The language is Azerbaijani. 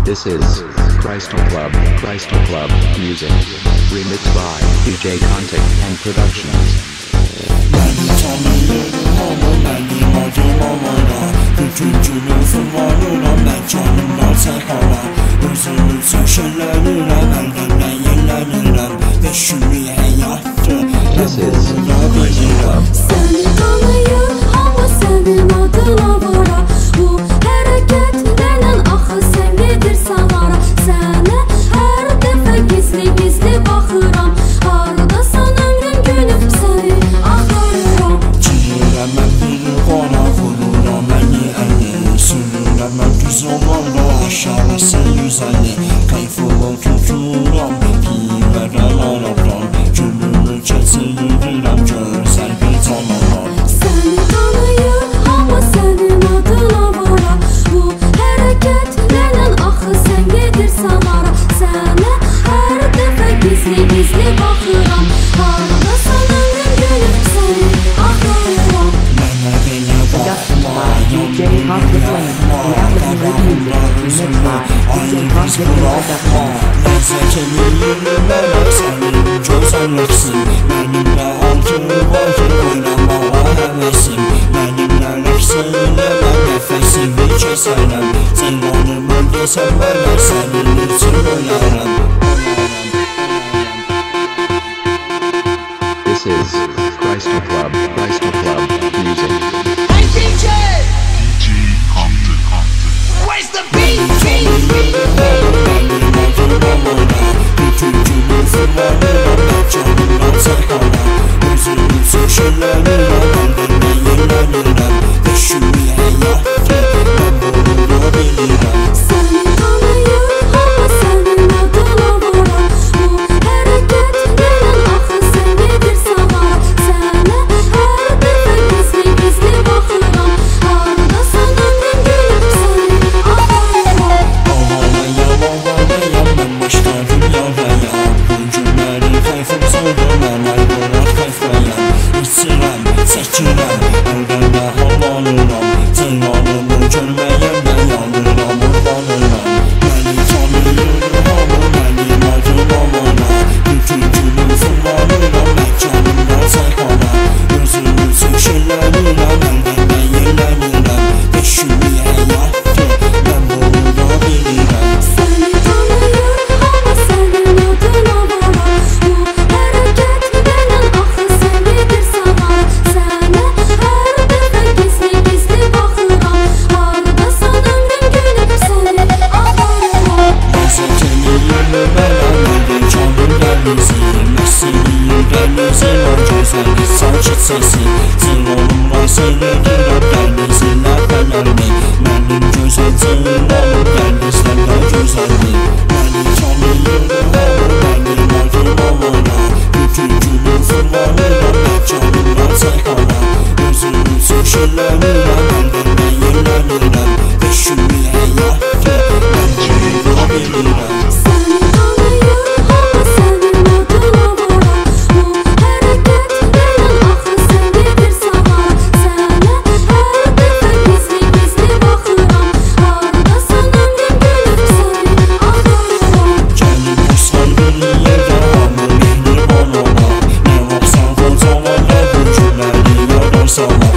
This is Crystal Club music. Remixed by DJ Contact and Productions. This is Crystal Club. Seni tanıyır ama senin adına vara. Bu hareketlerin axı sen gedirsən hara. Sənə hər dəfə gizli baxıram. Hardasan ömrüm gülüb səni axtarıram. Ciyirəm mən bir qana vururam məni əli. Sürürəm mən düz yollarla aşağı sən 150. Kayfımı tuturam pivərən arabdan. Gülümü keçirirəm gözəl bir canavar. Səni tanıyır amma sənin adına vara. Bu hareketlerin axı sen gedirsən hara. Sənə hər dəfə gizli baxıram. Hardasan ömrüm gülüb səni axtarıram. Mənə belə baxma, yolunu yapma. Qanlarımlarımızla ayı biz bırakma. Ləzzət eləyir mənə sənin gözəlliksin. Mənimlə altı var oynamağa həvəsim. Mənimlə rəqs eləmə nəfəsimi kəsərəm. Ceylanım öldəsən mənə sənin üçün ölərəm. This is Crystal Club music. Hey DJ! Where's the beat? Səni tanıyır amma sənin adına vara. Bu hareketlerin axı sen gedirsən hara. Sənə hər dəfə gizli baxıram. Hardasan ömrüm gülüb səni axtarıram. Ağlayam mən başqa dünyadayam. Bu günləri kayfım soldu mən ayrılaq kayfayam. İçirəm, çəkirəm, öldürmə havalıram. Ceylanımı görməyəndə yandıram, urbanıram. Məni tanıyır hamı mənim adıma vara. Bütün günüm fırlanıram məkanımda çəkana. Gözümü çəkirəm, əldən yellənirəm. Beşimi həyatdır, mən bunu da bilirəm. Səni tanıyır amma sənin adına vara. Bu hareketlerin axı sen gedirsən hara. Sənə hər dəfə gizli baxıram. Hardasan ömrüm gülüb səni axtarıram. Ləzzət eləyir mənə məndən canım dənizim. Nəsiliyir dənizim, o gözəl sakit səsi. Ceylanımla seyredirəm dənizin ləpələrini. Mənim gözəl ceylanım dənizlərdə gözəldir. Məni tanıyır hamı mənim adıma vara. Bütün günüm fırlanıram məkanımda çəkana. Gözümü çəkirəm, əldən yellənirəm. Beşimi həyatdır, mən bunu bilirəm. Səni tanıyır amma sənin adına vara. Bu hareketlerin axı sen gedirsən hara. Sənə hər dəfə gizli baxıram. Hardasan ömrüm gülüb səni axtarıram. Gəlin dostlar bir yerdə hamı mehriban olar. Nə vaxt sağ ol cavanlar bu günləri yadarsalar.